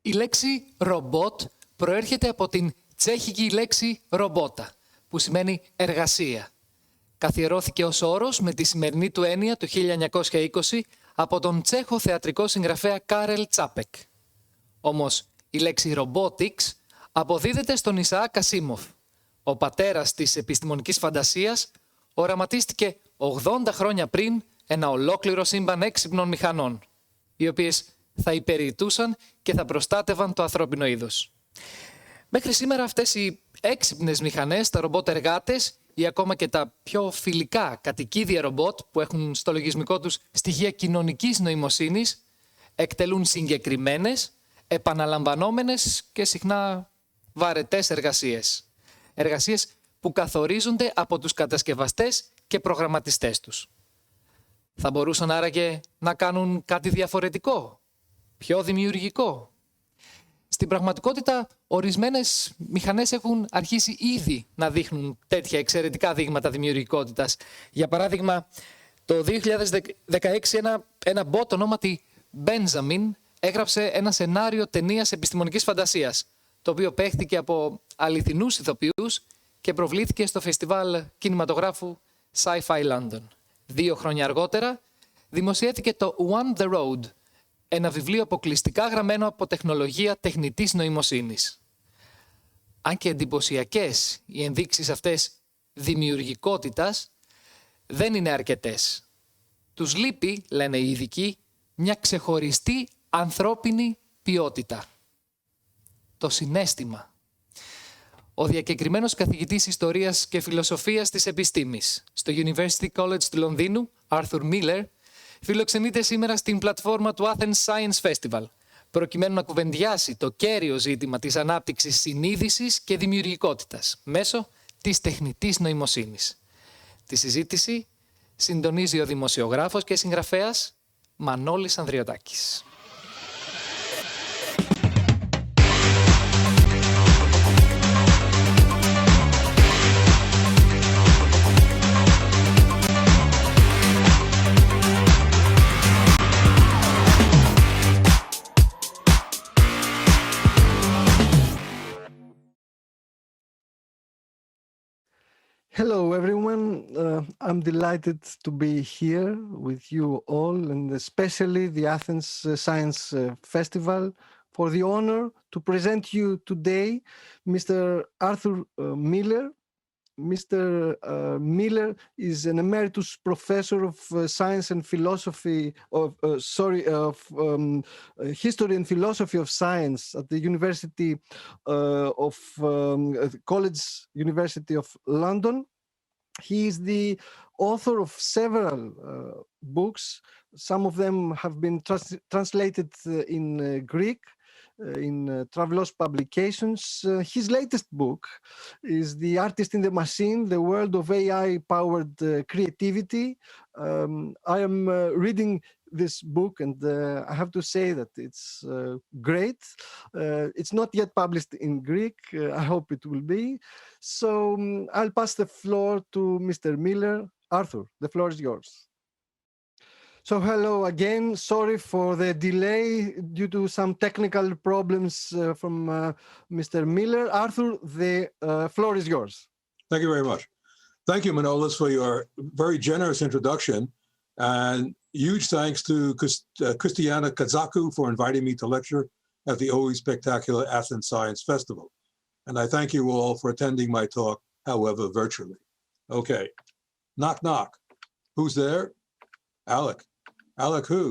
Η λέξη ρομπότ προέρχεται από την τσέχικη λέξη ρομπότα, που σημαίνει εργασία. Καθιερώθηκε ως όρος με τη σημερινή του έννοια το 1920 από τον Τσέχο θεατρικό συγγραφέα Κάρελ Τσάπεκ. Όμως η λέξη robotics αποδίδεται στον Ισαάκ Ασίμοφ. Ο πατέρας της επιστημονικής φαντασίας οραματίστηκε 80 χρόνια πριν ένα ολόκληρο σύμπαν έξυπνων μηχανών, οι οποίες θα υπηρετούσαν και θα προστάτευαν το ανθρώπινο είδος. Μέχρι σήμερα αυτές οι έξυπνες μηχανές, τα ρομπότ εργάτες ή ακόμα και τα πιο φιλικά κατοικίδια ρομπότ που έχουν στο λογισμικό τους στοιχεία κοινωνικής νοημοσύνης, εκτελούν συγκεκριμένες, επαναλαμβανόμενες και συχνά βαρετές εργασίες. Εργασίες που καθορίζονται από τους κατασκευαστές και προγραμματιστές τους. Θα μπορούσαν άραγε να κάνουν κάτι διαφορετικό, πιο δημιουργικό. Στην πραγματικότητα, ορισμένες μηχανές έχουν αρχίσει ήδη να δείχνουν τέτοια εξαιρετικά δείγματα δημιουργικότητας. Για παράδειγμα, το 2016 ένα bot ονόματι Benjamin έγραψε ένα σενάριο ταινίας επιστημονικής φαντασίας, το οποίο παίχτηκε από αληθινούς ηθοποιούς και προβλήθηκε στο φεστιβάλ κινηματογράφου SCI-FI-LONDON. 2 χρόνια αργότερα δημοσιεύθηκε το On the Road, ένα βιβλίο αποκλειστικά γραμμένο από τεχνολογία τεχνητής νοημοσύνης. Αν και εντυπωσιακές οι ενδείξεις αυτές δημιουργικότητας, δεν είναι αρκετές. Τους λείπει, λένε οι ειδικοί, μια ξεχωριστή ανθρώπινη ποιότητα. Το συναίσθημα. Ο διακεκριμένος καθηγητής ιστορίας και φιλοσοφίας της επιστήμης στο University College του Λονδίνου, Arthur Miller, φιλοξενείται σήμερα στην πλατφόρμα του Athens Science Festival, προκειμένου να κουβεντιάσει το κέριο ζήτημα της ανάπτυξης συνείδησης και δημιουργικότητας μέσω της τεχνητής νοημοσύνης. Τη συζήτηση συντονίζει ο δημοσιογράφος και συγγραφέας Μανώλης Ανδριωτάκης. Hello, everyone. I'm delighted to be here with you all, and especially the Athens Science Festival, for the honor to present you today Mr. Arthur Miller. Mr. Miller is an emeritus professor of science and philosophy of history and philosophy of science at the University of College University of London. He is the author of several books. Some of them have been translated in Greek in Travelos Publications. His latest book is The Artist in the Machine, The World of AI-Powered Creativity. I am reading this book, and I have to say that it's great. It's not yet published in Greek. I hope it will be. So I'll pass the floor to Mr. Miller. Arthur, the floor is yours. So hello again. Sorry for the delay due to some technical problems from Mr. Miller. Arthur, the floor is yours. Thank you very much. Thank you, Manolis, for your very generous introduction. And huge thanks to Christiana Kazaku for inviting me to lecture at the always spectacular Athens Science Festival. And I thank you all for attending my talk, however, virtually. Okay. Knock, knock. Who's there? Alec. Alec who?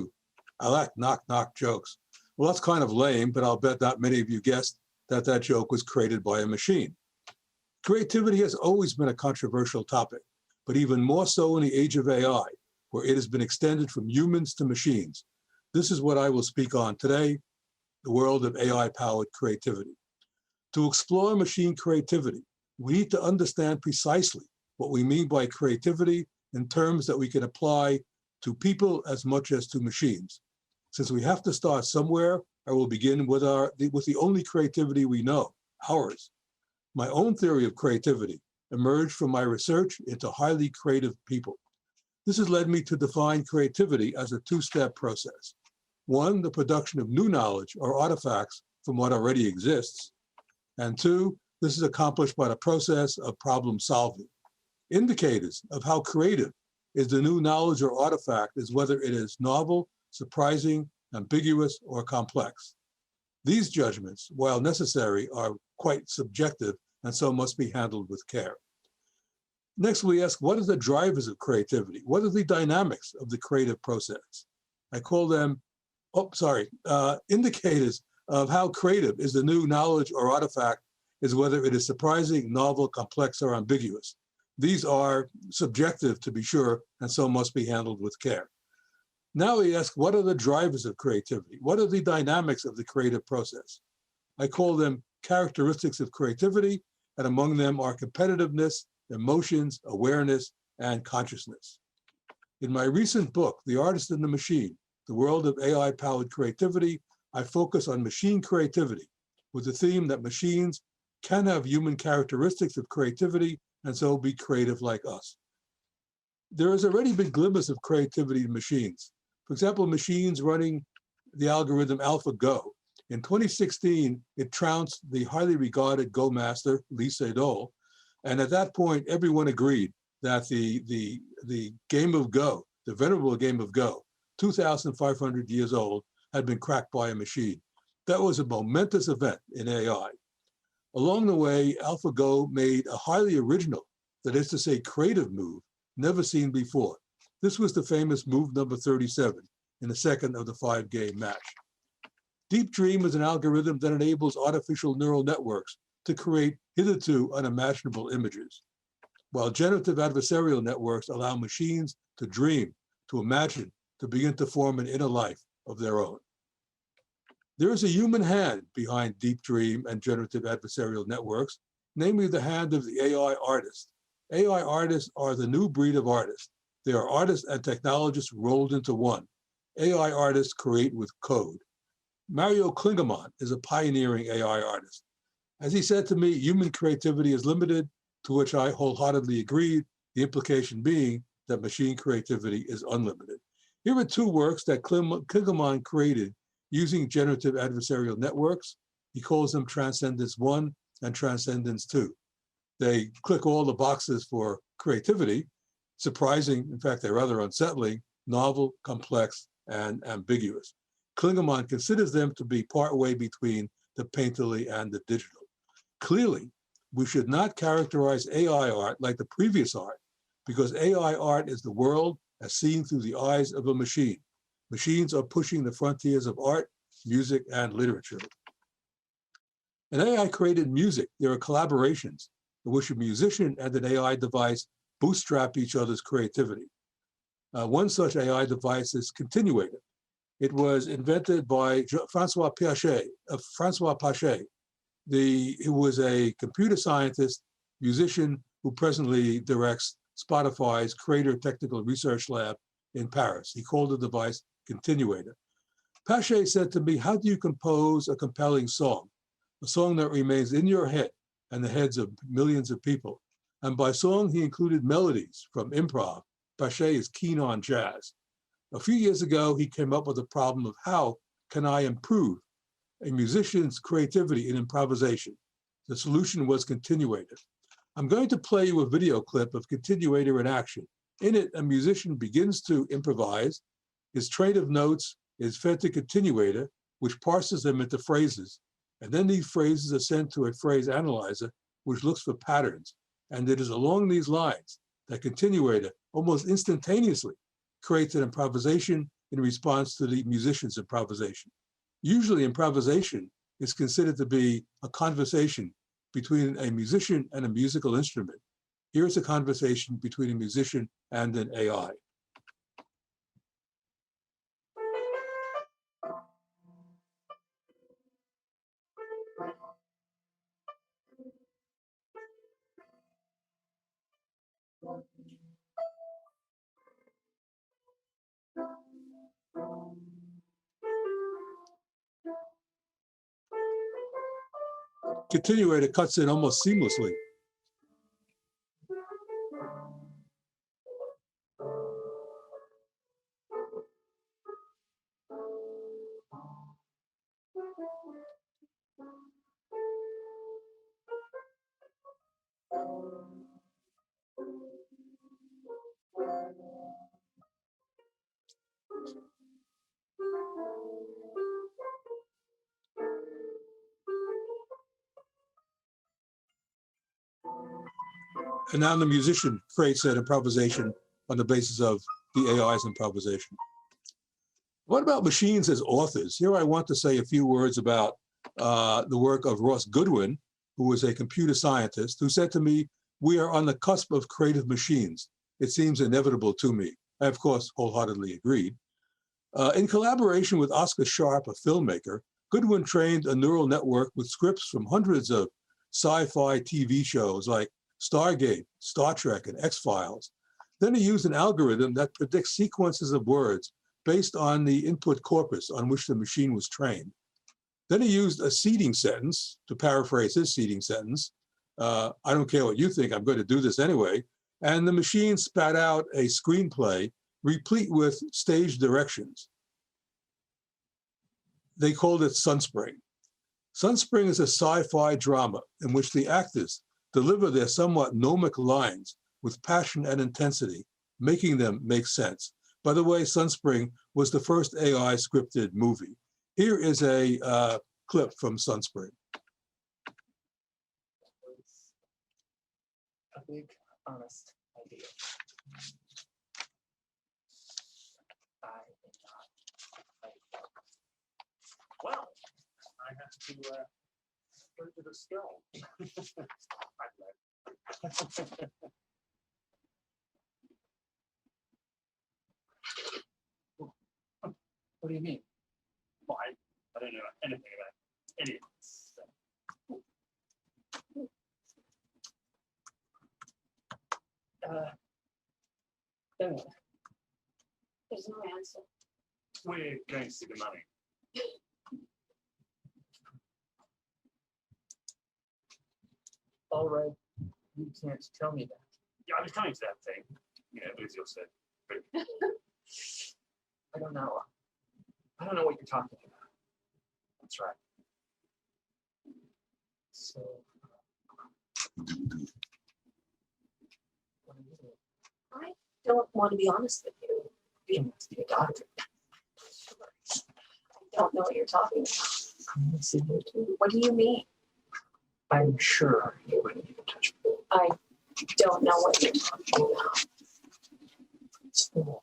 I like knock, knock jokes. Well, that's kind of lame, but I'll bet not many of you guessed that that joke was created by a machine. Creativity has always been a controversial topic, but even more so in the age of AI, where it has been extended from humans to machines. This is what I will speak on today, the world of AI-powered creativity. To explore machine creativity, we need to understand precisely what we mean by creativity in terms that we can apply to people as much as to machines. Since we have to start somewhere, I will begin with the only creativity we know, ours. My own theory of creativity emerged from my research into highly creative people. This has led me to define creativity as a two-step process. One, the production of new knowledge or artifacts from what already exists. And two, this is accomplished by the process of problem solving. Indicators of how creative is the new knowledge or artifact is whether it is novel, surprising, ambiguous, or complex. These judgments, while necessary, are quite subjective and so must be handled with care. Next, we ask, what are the drivers of creativity? What are the dynamics of the creative process? I call them, indicators of how creative is the new knowledge or artifact is whether it is surprising, novel, complex, or ambiguous. These are subjective, to be sure, and so must be handled with care. Now we ask, what are the drivers of creativity? What are the dynamics of the creative process? I call them characteristics of creativity, and among them are competitiveness, emotions, awareness, and consciousness. In my recent book, The Artist and the Machine, The World of AI-Powered Creativity, I focus on machine creativity with the theme that machines can have human characteristics of creativity and so be creative like us. There has already been glimmers of creativity in machines. For example, machines running the algorithm AlphaGo. In 2016, it trounced the highly regarded Go master, Lee Sedol, and at that point, everyone agreed that the game of Go, the venerable game of Go, 2,500 years old, had been cracked by a machine. That was a momentous event in AI. Along the way, AlphaGo made a highly original, that is to say, creative move, never seen before. This was the famous move number 37 in the second of the 5-game match. Deep Dream is an algorithm that enables artificial neural networks to create hitherto unimaginable images, while generative adversarial networks allow machines to dream, to imagine, to begin to form an inner life of their own. There is a human hand behind Deep Dream and generative adversarial networks, namely the hand of the AI artist. AI artists are the new breed of artists. They are artists and technologists rolled into one. AI artists create with code. Mario Klingemann is a pioneering AI artist. As he said to me, human creativity is limited, to which I wholeheartedly agreed, the implication being that machine creativity is unlimited. Here are two works that Klingemann created using generative adversarial networks. He calls them Transcendence 1 and Transcendence 2. They click all the boxes for creativity, surprising, in fact, they're rather unsettling, novel, complex, and ambiguous. Klingemann considers them to be partway between the painterly and the digital. Clearly, we should not characterize AI art like the previous art, because AI art is the world as seen through the eyes of a machine. Machines are pushing the frontiers of art, music, and literature. In AI created music, there are collaborations in which a musician and an AI device bootstrap each other's creativity. One such AI device is Continuator. It was invented by Francois Pachet, who was a computer scientist, musician, who presently directs Spotify's Creator Technical Research Lab in Paris. He called the device Continuator. Pachet said to me, how do you compose a compelling song? A song that remains in your head and the heads of millions of people. And by song, he included melodies from improv. Pachet is keen on jazz. A few years ago, he came up with the problem of how can I improve a musician's creativity in improvisation? The solution was Continuator. I'm going to play you a video clip of Continuator in action. In it, a musician begins to improvise. His train of notes is fed to Continuator, which parses them into phrases. And then these phrases are sent to a phrase analyzer, which looks for patterns. And it is along these lines that Continuator almost instantaneously creates an improvisation in response to the musician's improvisation. Usually improvisation is considered to be a conversation between a musician and a musical instrument. Here's a conversation between a musician and an AI. continuator cuts in almost seamlessly. And now the musician creates an improvisation on the basis of the AI's improvisation. What about machines as authors? Here I want to say a few words about the work of Ross Goodwin, who was a computer scientist, who said to me, "We are on the cusp of creative machines. It seems inevitable to me." I, of course, wholeheartedly agreed. In collaboration with Oscar Sharp, a filmmaker, Goodwin trained a neural network with scripts from hundreds of sci-fi TV shows like Stargate, Star Trek, and X-Files. Then he used an algorithm that predicts sequences of words based on the input corpus on which the machine was trained. Then he used a seeding sentence, to paraphrase his seeding sentence, "I don't care what you think, I'm going to do this anyway," and the machine spat out a screenplay replete with stage directions. They called it Sunspring. Sunspring is a sci-fi drama in which the actors deliver their somewhat gnomic lines with passion and intensity, making them make sense. By the way, Sunspring was the first AI scripted movie. Here is a clip from Sunspring. A big, honest idea. I am not like, well, I have to learn to the skill. What do you mean? Well, I don't know anything about idiots. Anyway, There's no answer. we're going to see the money. All right, you can't tell me that. Yeah, I was coming to that thing. You know, as you said. But I don't know. I don't know what you're talking about. That's right. So, what do you do? I don't want to be honest with you. You must be a doctor. I don't know what you're talking about. I'm gonna see you too. What do you mean? I'm sure you wouldn't even touch me. I don't know what you're talking about. School.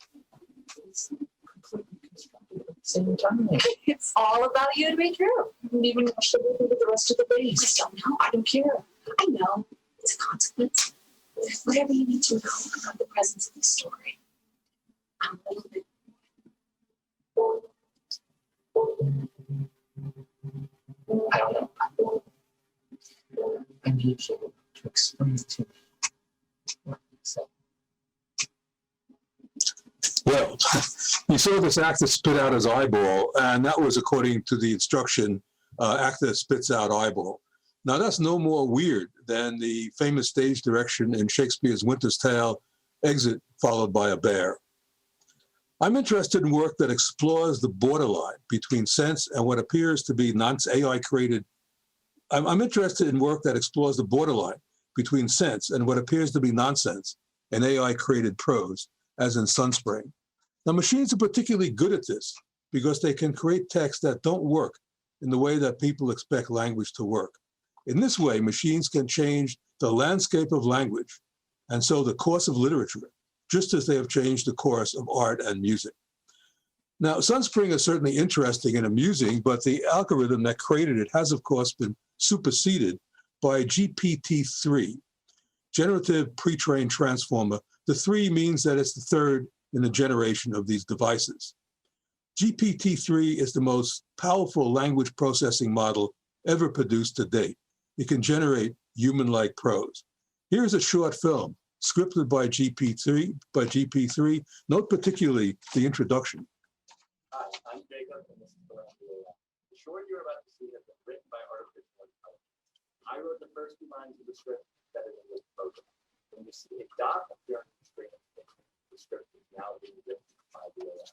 It's completely constructed at the same time. It's all about you to be true. I don't even watch the movie with the rest of the I base. don't know. I don't care. I know. It's a consequence. Whatever you need to know about the presence of the story. I'm a little bit. I don't know. I need you to explain to me what you said. Well, you saw this actor spit out his eyeball, and that was according to the instruction, actor spits out eyeball. Now, that's no more weird than the famous stage direction in Shakespeare's Winter's Tale, exit followed by a bear. I'm interested in work that explores the borderline between sense and what appears to be AI-created. I'm interested in work that explores the borderline between sense and what appears to be nonsense and AI-created prose, as in Sunspring. Now, machines are particularly good at this because they can create texts that don't work in the way that people expect language to work. In this way, machines can change the landscape of language, and so the course of literature, just as they have changed the course of art and music. Now, Sunspring is certainly interesting and amusing, but the algorithm that created it has, of course, been superseded by GPT-3, Generative Pre-trained Transformer. The 3 means that it's the third in the generation of these devices. GPT-3 is the most powerful language processing model ever produced to date. It can generate human-like prose. Here's a short film scripted by GP3. Note particularly the introduction. Hi, I'm Jacob, and this is the short you're about to see has been written by artificial intelligence. I wrote the first 2 lines of the script better than this program. When you see a dot appear on the screen, the script is now being written by the AI.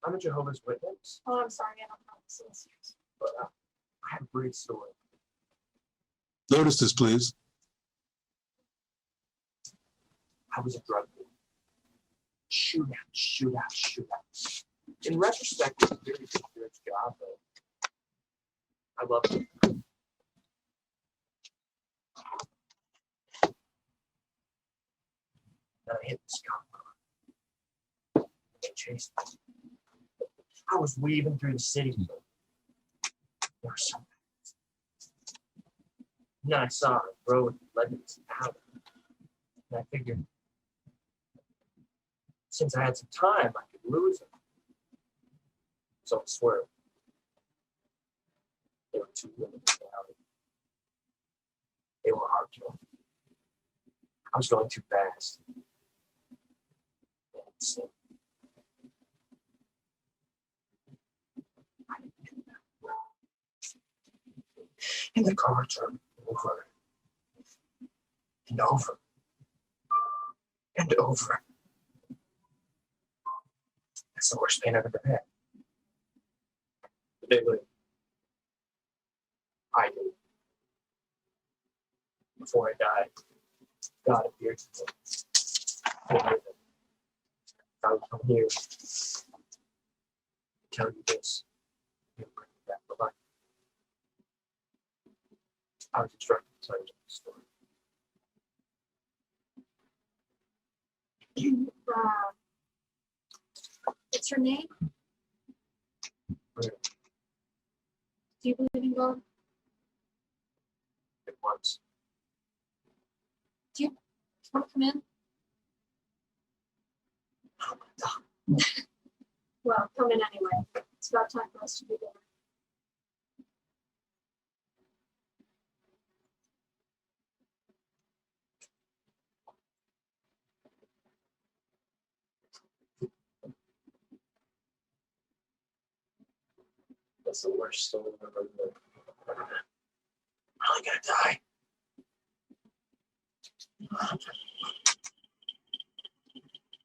I'm a Jehovah's Witness, Oh, I'm sorry, I don't know the solicitors. but I have a brief story. Notice this, please. I was a drug dealer. Shootout. In retrospect, it's a very dangerous job, though. I love it. Then I hit the scout car. They chased me. I was weaving through the city. There was something. And then I saw a road that led to this alley. And I figured, since I had some time, I could lose it. So I swerved. There were 2 women in the alley. They were arguing. I was going too fast. And the car turned over and over and over. That's the worst pain I've ever had. The day later, I did. Before I died, God appeared to me. I would come here to tell you this. You'll bring me back to life. I was instructed to tell you the story. What's your name? Right. Do you believe in God? It was. Do you want to come in? Oh my God. Well, come in anyway. It's about time for us to be there. That's the worst story I've ever lived. I'm really gonna die.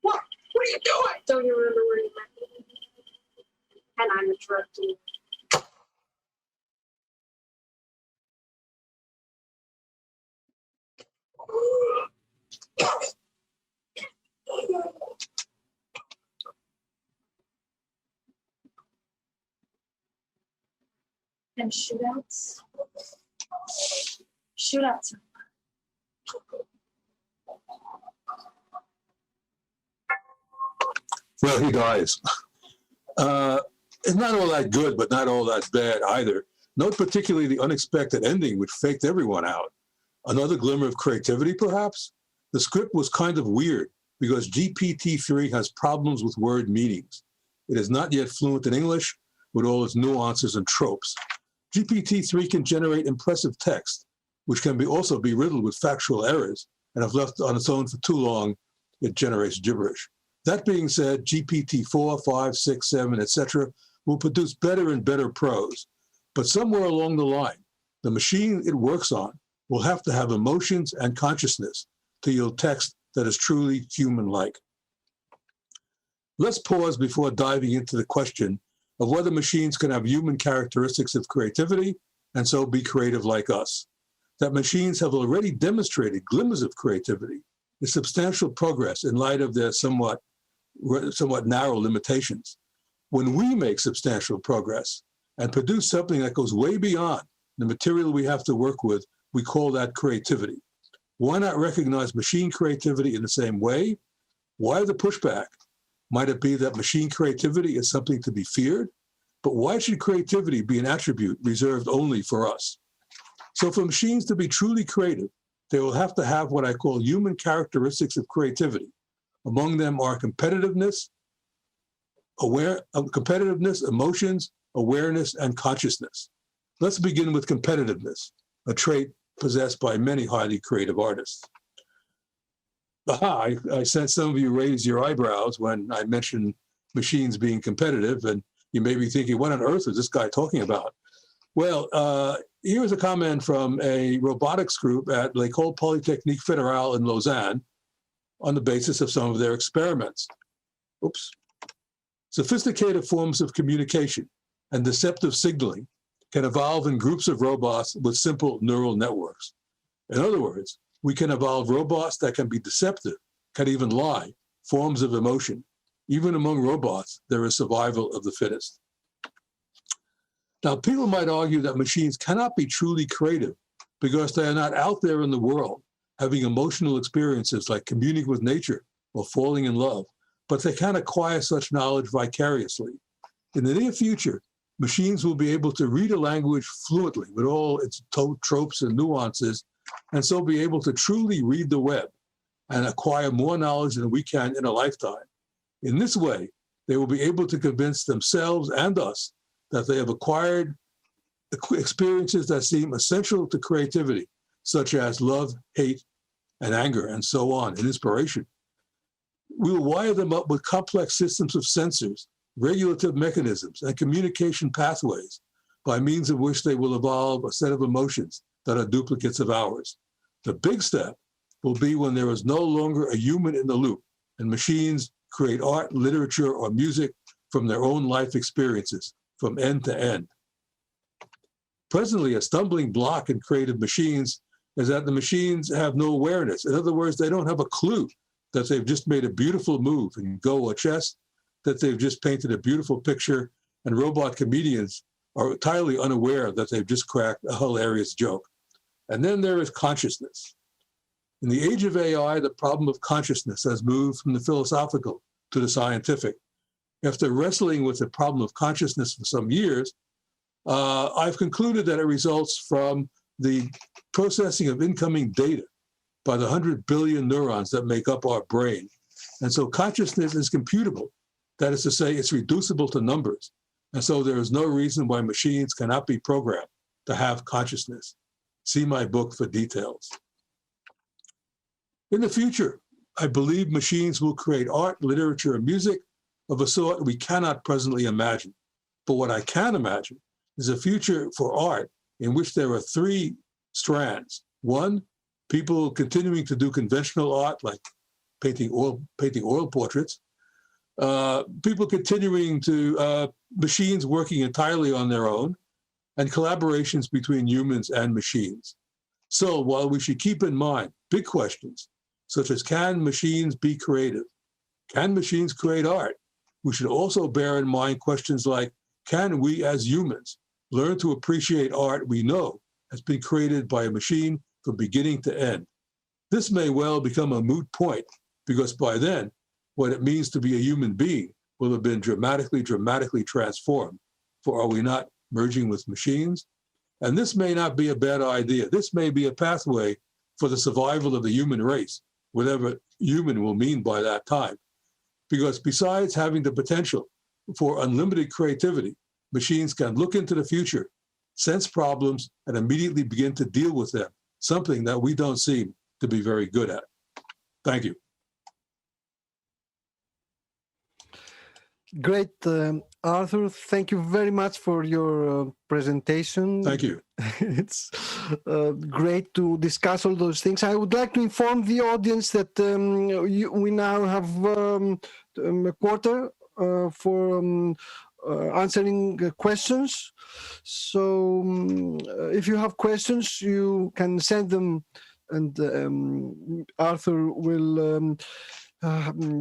What? What are you doing? Don't you remember where you met me? And I'm a drug dealer. And shootouts? Shootouts are Well, he dies. It's not all that good, but not all that bad either. Note particularly the unexpected ending, which faked everyone out. Another glimmer of creativity, perhaps? The script was kind of weird because GPT-3 has problems with word meanings. It is not yet fluent in English with all its nuances and tropes. GPT-3 can generate impressive text, which can also be riddled with factual errors, and if left on its own for too long, it generates gibberish. That being said, GPT-4, 5, 6, 7, etc. will produce better and better prose. But somewhere along the line, the machine it works on will have to have emotions and consciousness to yield text that is truly human-like. Let's pause before diving into the question of whether machines can have human characteristics of creativity and so be creative like us. That machines have already demonstrated glimmers of creativity is substantial progress in light of their somewhat narrow limitations. When we make substantial progress and produce something that goes way beyond the material we have to work with, we call that creativity. Why not recognize machine creativity in the same way? Why the pushback? Might it be that machine creativity is something to be feared? But why should creativity be an attribute reserved only for us? So for machines to be truly creative, they will have to have what I call human characteristics of creativity. Among them are competitiveness, emotions, awareness, and consciousness. Let's begin with competitiveness, a trait possessed by many highly creative artists. Aha, I sense some of you raise your eyebrows when I mention machines being competitive, and you may be thinking, what on earth is this guy talking about? Well, here's a comment from a robotics group at l'École Polytechnique Fédérale in Lausanne on the basis of some of their experiments. Oops. Sophisticated forms of communication and deceptive signaling can evolve in groups of robots with simple neural networks. In other words, we can evolve robots that can be deceptive, can even lie, forms of emotion. Even among robots, there is survival of the fittest. Now, people might argue that machines cannot be truly creative because they are not out there in the world having emotional experiences like communing with nature or falling in love, but they can acquire such knowledge vicariously. In the near future, machines will be able to read a language fluently with all its tropes and nuances, and so be able to truly read the web and acquire more knowledge than we can in a lifetime. In this way, they will be able to convince themselves and us that they have acquired experiences that seem essential to creativity, such as love, hate, and anger, and so on, and inspiration. We will wire them up with complex systems of sensors, regulative mechanisms, and communication pathways by means of which they will evolve a set of emotions that are duplicates of ours. The big step will be when there is no longer a human in the loop, and machines create art, literature, or music from their own life experiences, from end to end. Presently, a stumbling block in creative machines is that the machines have no awareness. In other words, they don't have a clue that they've just made a beautiful move in Go or chess, that they've just painted a beautiful picture, and robot comedians are entirely unaware that they've just cracked a hilarious joke. And then there is consciousness. In the age of AI, the problem of consciousness has moved from the philosophical to the scientific. After wrestling with the problem of consciousness for some years, I've concluded that it results from the processing of incoming data by the 100 billion neurons that make up our brain. And so consciousness is computable. That is to say, it's reducible to numbers. And so there is no reason why machines cannot be programmed to have consciousness. See my book for details. In the future, I believe machines will create art, literature, and music of a sort we cannot presently imagine. But what I can imagine is a future for art in which there are three strands. One, people continuing to do conventional art like painting oil portraits. People continuing to machines working entirely on their own, and collaborations between humans and machines. So while we should keep in mind big questions, such as can machines be creative? Can machines create art? We should also bear in mind questions like, can we as humans learn to appreciate art we know has been created by a machine from beginning to end? This may well become a moot point, because by then, what it means to be a human being will have been dramatically transformed. For are we not merging with machines? And this may not be a bad idea. This may be a pathway for the survival of the human race, whatever human will mean by that time. Because besides having the potential for unlimited creativity, machines can look into the future, sense problems, and immediately begin to deal with them, something that we don't seem to be very good at. Thank you. Great, Arthur. Thank you very much for your presentation. Thank you. It's great to discuss all those things. I would like to inform the audience that we now have a quarter for answering questions. So if you have questions, you can send them, and Arthur will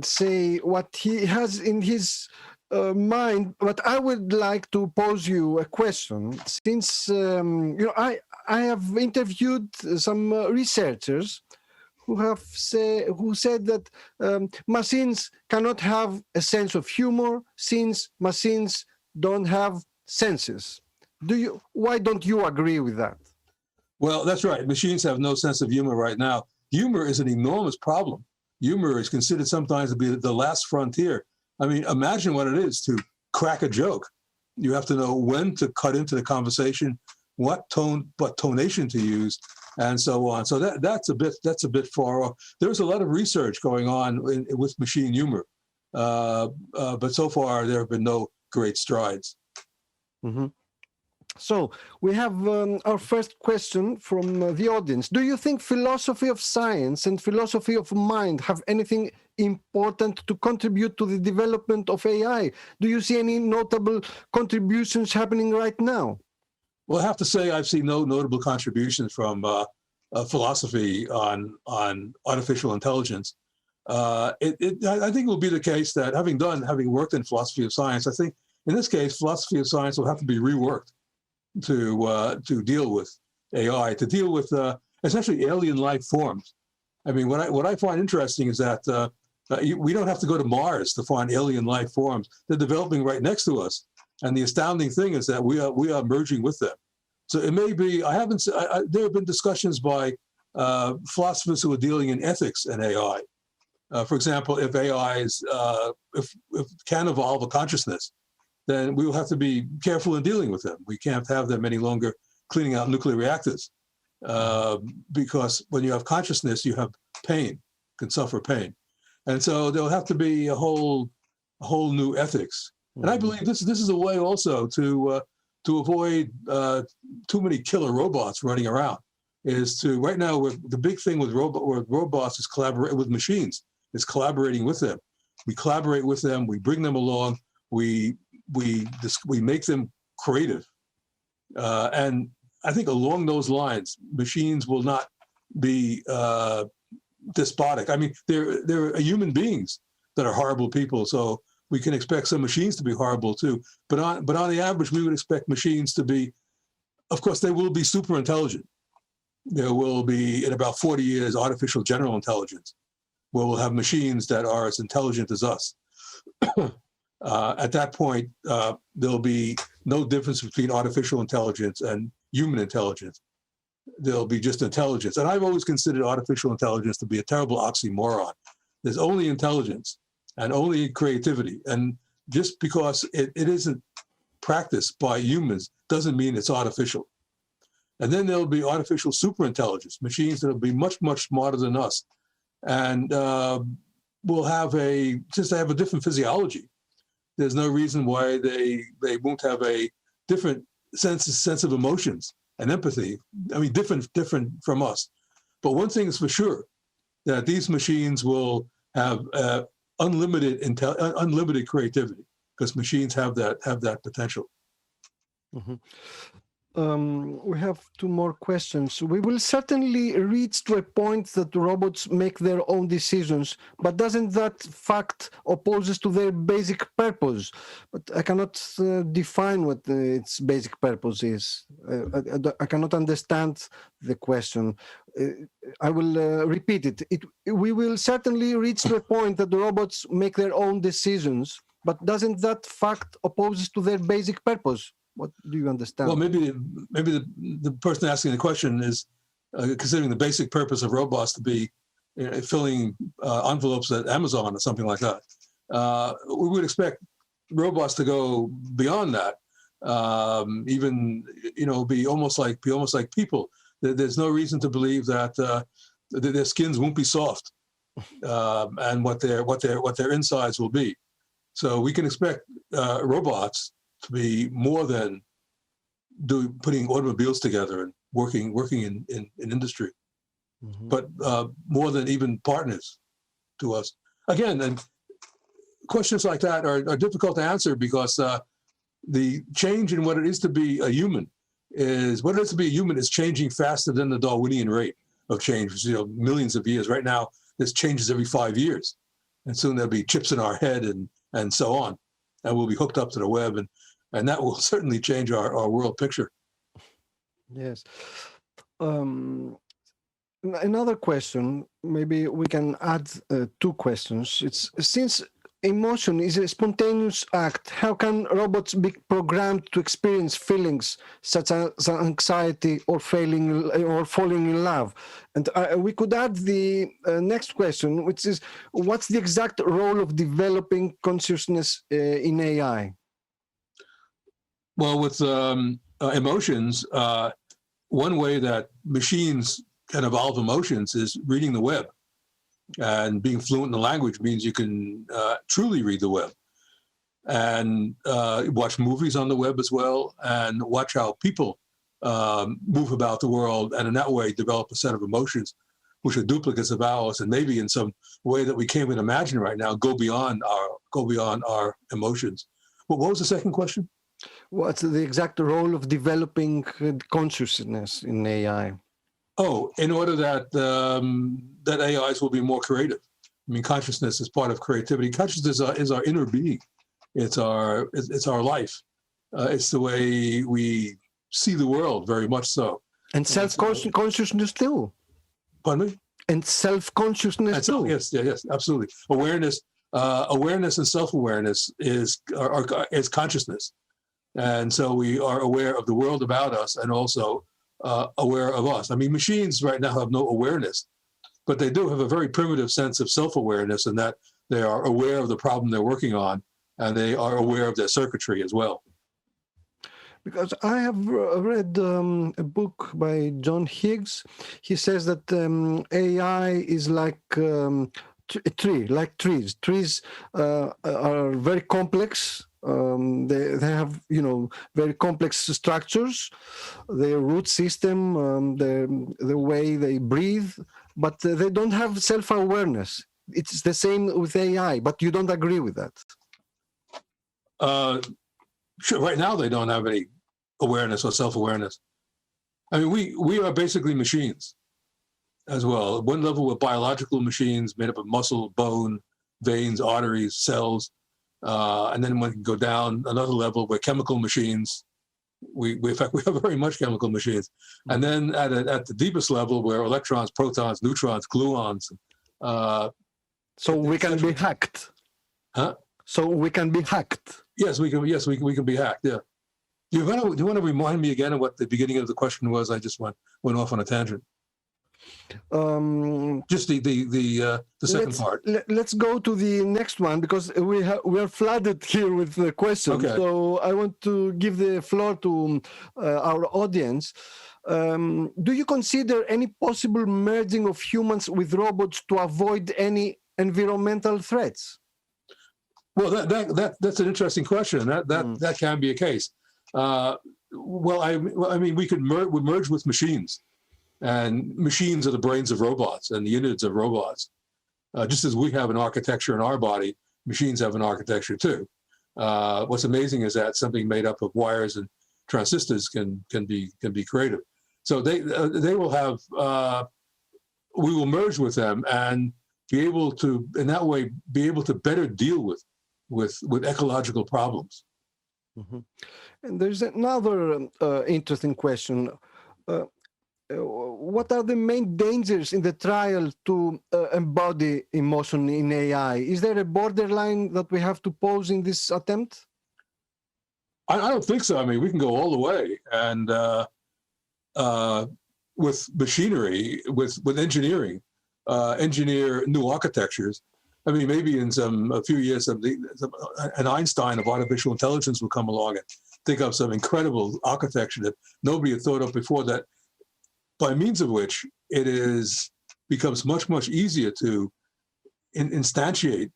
say what he has in his mind. But I would like to pose you a question, since I have interviewed some researchers who said that machines cannot have a sense of humor, since machines don't have senses. Why don't you agree with that? Well, that's right. Machines have no sense of humor right now. Humor is an enormous problem. Humor is considered sometimes to be the last frontier. I mean, imagine what it is to crack a joke. You have to know when to cut into the conversation, what tonation to use, and so on. So that's a bit far off. There's a lot of research going on with machine humor, but so far there have been no great strides. Mm-hmm. So we have our first question from the audience. Do you think philosophy of science and philosophy of mind have anything important to contribute to the development of AI? Do you see any notable contributions happening right now? Well, I have to say I've seen no notable contributions from philosophy on artificial intelligence. I think it will be the case that having worked in philosophy of science, I think in this case, philosophy of science will have to be reworked to deal with AI, to deal with essentially alien life forms. I mean, what I find interesting is that we don't have to go to Mars to find alien life forms. They're developing right next to us, and the astounding thing is that we are merging with them. So it may be. There have been discussions by philosophers who are dealing in ethics and AI. For example, if AI is if can evolve a consciousness, then we will have to be careful in dealing with them. We can't have them any longer cleaning out nuclear reactors because when you have consciousness, you have pain, can suffer pain. And so there'll have to be a whole new ethics. And I believe this is a way also to avoid too many killer robots running around. Right now, the big thing with robots is collaborate with machines. It's collaborating with them. We collaborate with them. We bring them along. We make them creative, and I think along those lines, machines will not be despotic. I mean, they're human beings that are horrible people, so we can expect some machines to be horrible too. But on the average, we would expect machines to be, of course, they will be super intelligent. There will be, in about 40 years, artificial general intelligence, where we'll have machines that are as intelligent as us. At that point, there'll be no difference between artificial intelligence and human intelligence. There'll be just intelligence. And I've always considered artificial intelligence to be a terrible oxymoron. There's only intelligence and only creativity. And just because it isn't practiced by humans doesn't mean it's artificial. And then there'll be artificial superintelligence, machines that will be much, much smarter than us. And will have since they have a different physiology, there's no reason why they won't have a different sense of emotions and empathy. I mean, different from us. But one thing is for sure, that these machines will have unlimited creativity, because machines have that potential. Mm-hmm. We have two more questions. We will certainly reach to a point that robots make their own decisions, but doesn't that fact opposes to their basic purpose? But I cannot define what its basic purpose is. I cannot understand the question. I will repeat it. We will certainly reach to a point that the robots make their own decisions, but doesn't that fact opposes to their basic purpose? What do you understand? Well, maybe the person asking the question is considering the basic purpose of robots to be filling envelopes at Amazon or something like that. We would expect robots to go beyond that, even be almost like people. There's no reason to believe that their skins won't be soft, and what their insides will be. So we can expect robots to be more than putting automobiles together and working in industry, but more than even partners to us. Again, and questions like that are difficult to answer because the change in what it is to be a human is changing faster than the Darwinian rate of change, which is, millions of years. Right now, this changes every 5 years, and soon there'll be chips in our head and so on, and we'll be hooked up to the web, and that will certainly change our world picture. Yes. Another question, maybe we can add two questions. It's since emotion is a spontaneous act, how can robots be programmed to experience feelings such as anxiety or falling in love? And we could add the next question, which is, what's the exact role of developing consciousness in AI? Well, with emotions, one way that machines can evolve emotions is reading the web. And being fluent in the language means you can truly read the web and watch movies on the web as well, and watch how people move about the world, and in that way develop a set of emotions which are duplicates of ours, and maybe in some way that we can't even imagine right now go beyond our emotions. What was the second question? What's the exact role of developing consciousness in AI? Oh, in order that that AIs will be more creative. I mean, consciousness is part of creativity. Consciousness is our inner being. It's our life. It's the way we see the world, very much so. And self-consciousness too. Pardon me? And self-consciousness too. Yes, absolutely. Awareness and self-awareness is consciousness, and so we are aware of the world about us, and also aware of us. I mean, machines right now have no awareness, but they do have a very primitive sense of self-awareness, in that they are aware of the problem they're working on, and they are aware of their circuitry as well. Because I have read a book by John Higgs. He says that AI is like a tree, like trees. Trees are very complex. They have, very complex structures, their root system, the way they breathe, but they don't have self-awareness. It's the same with AI, but you don't agree with that. Sure, right now they don't have any awareness or self-awareness. I mean, we are basically machines as well. At one level, we're biological machines made up of muscle, bone, veins, arteries, cells. And then when we go down another level, we're chemical machines. In fact, we have very much chemical machines. And then at the deepest level, we're electrons, protons, neutrons, gluons. So we can be hacked. Huh? So we can be hacked. Yes, we can be hacked. Yeah. Do you want to remind me again of what the beginning of the question was? I just went off on a tangent. Just the second part. Let's go to the next one, because we are flooded here with the questions. Okay. So I want to give the floor to our audience. Do you consider any possible merging of humans with robots to avoid any environmental threats? Well, that's an interesting question. That can be a case. Well, I mean, we could merge with machines, and machines are the brains of robots and the innards of robots. Just as we have an architecture in our body, machines have an architecture too. What's amazing is that something made up of wires and transistors can be creative. So they will have. We will merge with them and be able to, in that way, be able to better deal with ecological problems. Mm-hmm. And there's another interesting question. What are the main dangers in the trial to embody emotion in AI? Is there a borderline that we have to pose in this attempt? I don't think so. I mean, we can go all the way, and with machinery, with engineering, engineer new architectures. I mean, maybe in a few years, an Einstein of artificial intelligence will come along and think of some incredible architecture that nobody had thought of before, that by means of which becomes much easier to instantiate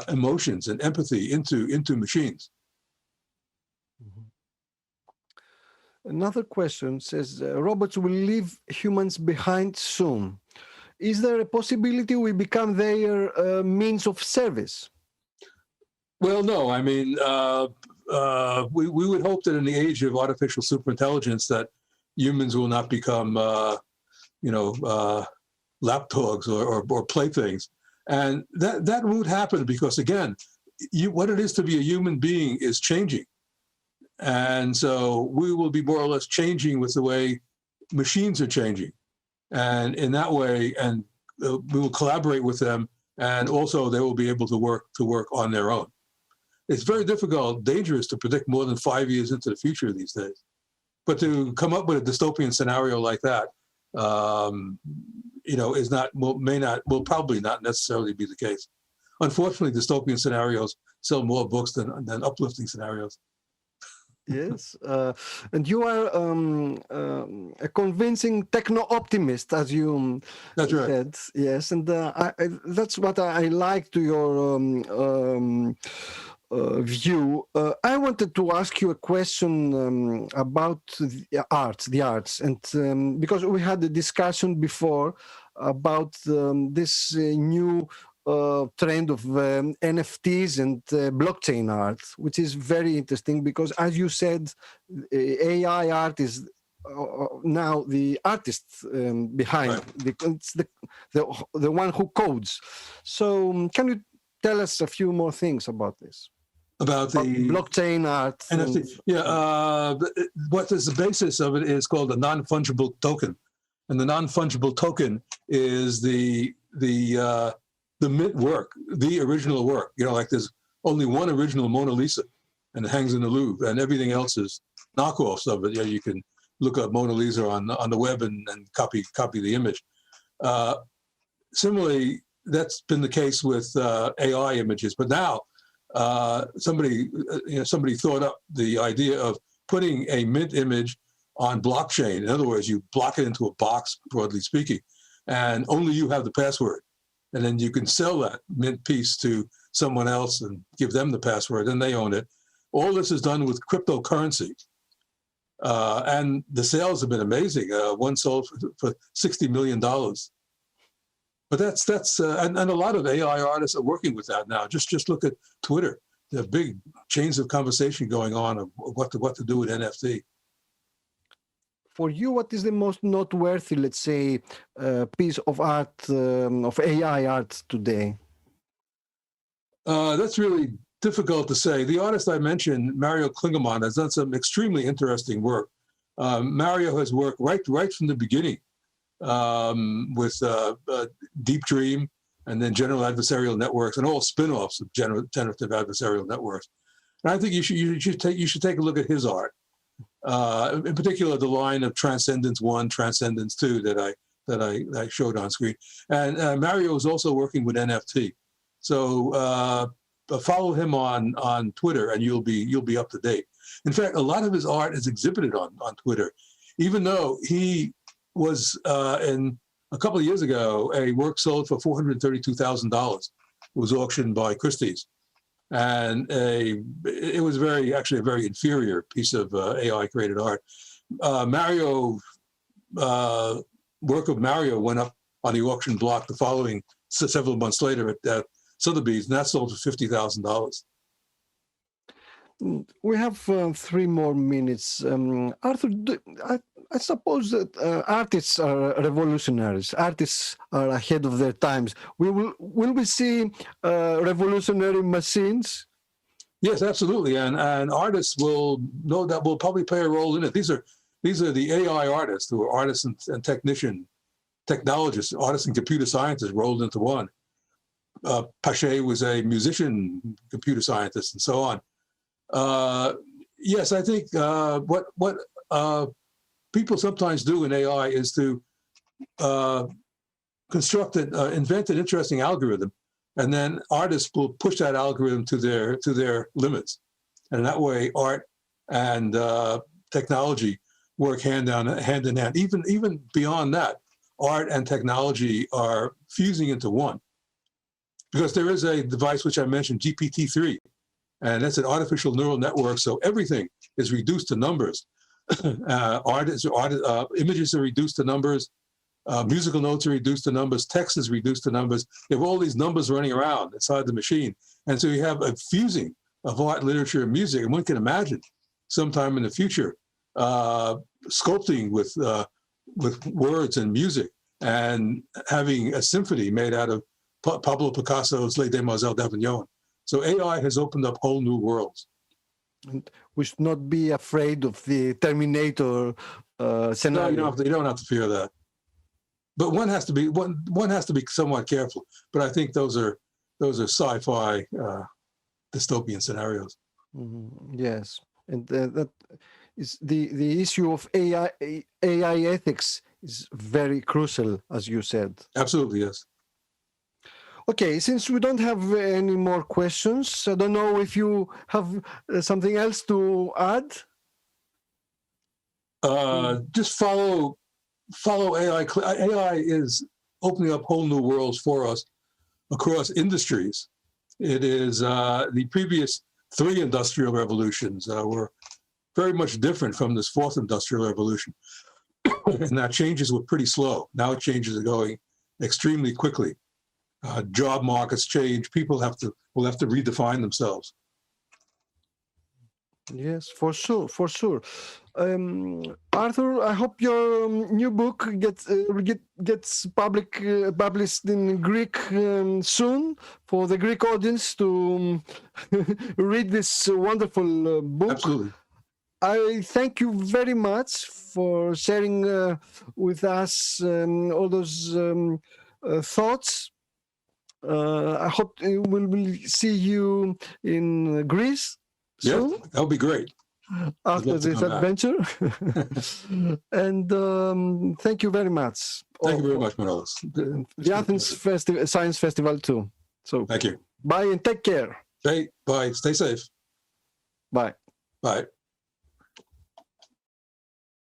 emotions and empathy into machines. Another question says, robots will leave humans behind soon. Is there a possibility we become their means of service? Well, no. I mean, we would hope that in the age of artificial superintelligence that humans will not become, lapdogs or playthings. And that won't happen because, again, what it is to be a human being is changing. And so we will be more or less changing with the way machines are changing. And in that way, and we will collaborate with them and also they will be able to work on their own. It's very difficult, dangerous to predict more than 5 years into the future these days. But to come up with a dystopian scenario like that, will probably not necessarily be the case. Unfortunately, dystopian scenarios sell more books than uplifting scenarios. Yes, and you are a convincing techno-optimist, as you That's right. said. Yes, and that's what I like to your view. I wanted to ask you a question about the arts, and because we had a discussion before about this new trend of NFTs and blockchain art, which is very interesting because, as you said, AI art is now the artist behind. Right. It's the one who codes. So, can you tell us a few more things about this? About the blockchain art. NFT. What is the basis of it is called a non-fungible token, and the non-fungible token is the mint work, the original work. Like there's only one original Mona Lisa, and it hangs in the Louvre, and everything else is knockoffs of it. You can look up Mona Lisa on the web and copy the image. Similarly, that's been the case with AI images, but now somebody thought up the idea of putting a mint image on blockchain. In other words, you block it into a box, broadly speaking, and only you have the password. And then you can sell that mint piece to someone else and give them the password, and they own it. All this is done with cryptocurrency. And the sales have been amazing. One sold for $60 million. But that's and a lot of AI artists are working with that now. Just look at Twitter. There are big chains of conversation going on of what to do with NFT. For you, what is the most noteworthy, let's say, piece of art, of AI art today? That's really difficult to say. The artist I mentioned, Mario Klingemann, has done some extremely interesting work. Mario has worked right from the beginning with Deep Dream and then general adversarial networks and all spin-offs of generative adversarial networks. And I think you should take a look at his art. In particular, the line of Transcendence 1, Transcendence 2 that I showed on screen. And Mario is also working with NFT. So follow him on Twitter, and you'll be up to date. In fact, a lot of his art is exhibited on Twitter, even though he was in a couple of years ago, a work sold for $432,000. It was auctioned by Christie's. And it was actually a very inferior piece of AI-created art. Work of Mario went up on the auction block the following several months later at Sotheby's, and that sold for $50,000. We have 3 more minutes. Arthur, I suppose that artists are revolutionaries. Artists are ahead of their times. Will we see revolutionary machines? Yes, absolutely. And artists will probably play a role in it. These are the AI artists who are artists and technologists, artists and computer scientists rolled into one. Pache was a musician, computer scientist, and so on. Yes, I think what people sometimes do in AI is to invent an interesting algorithm, and then artists will push that algorithm to their limits, and that way art and technology work hand in hand. Even beyond that, art and technology are fusing into one, because there is a device which I mentioned, GPT-3. And that's an artificial neural network, so everything is reduced to numbers. Images are reduced to numbers, musical notes are reduced to numbers, text is reduced to numbers. You have all these numbers running around inside the machine. And so you have a fusing of art, literature, and music. And one can imagine sometime in the future sculpting with words and music and having a symphony made out of Pablo Picasso's Les Demoiselles d'Avignon. So AI has opened up whole new worlds. And we should not be afraid of the Terminator scenario. No, you don't have to fear that. but one has to be somewhat careful. But I think those are sci-fi dystopian scenarios. Yes, and that is the issue of AI ethics is very crucial, as you said. Absolutely, yes. Okay, since we don't have any more questions, I don't know if you have something else to add. Just follow AI. AI is opening up whole new worlds for us across industries. It is the previous 3 industrial revolutions were very much different from this 4th industrial revolution. And that changes were pretty slow. Now changes are going extremely quickly. Job markets change. People will have to redefine themselves. Yes, for sure, for sure. Arthur, I hope your new book gets published in Greek soon for the Greek audience to read this wonderful book. Absolutely. I thank you very much for sharing with us all those thoughts. I hope we'll see you in Greece soon. Yeah, that would be great. After this adventure. And thank you very much. Thank you very much, Manolis. The Athens Science Festival too. So thank you. Bye and take care. Bye. Stay safe. Bye. Bye.